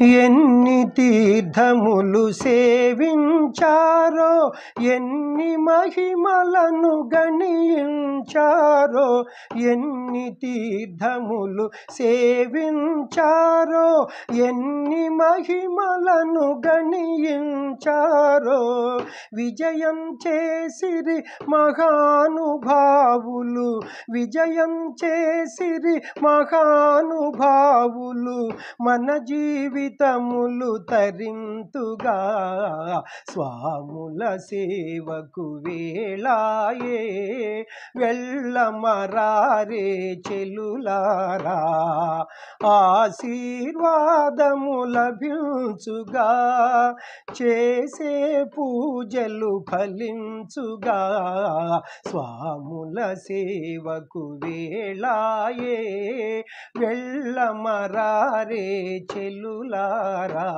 ఎన్ని తీర్థములు సేవించారో, ఎన్ని మహిమలను గణించారో, ఎన్ని తీర్థములు సేవించారో, ఎన్ని మహిమలను గణించారో, విజయం చేసిరి మహానుభావులు, విజయం చేసిరి మహానుభావులు, మన జీవితములు తరింతుగా స్వాముల సేవకు వేళాయే, వెళ్ళమరారే చెలులారా, ఆశీర్వాదము లభించుగా, చేసే పూజలు ఫలించుగా, స్వాముల సేవకు వేళాయే, వెళ్ళమరారే చెలులారా.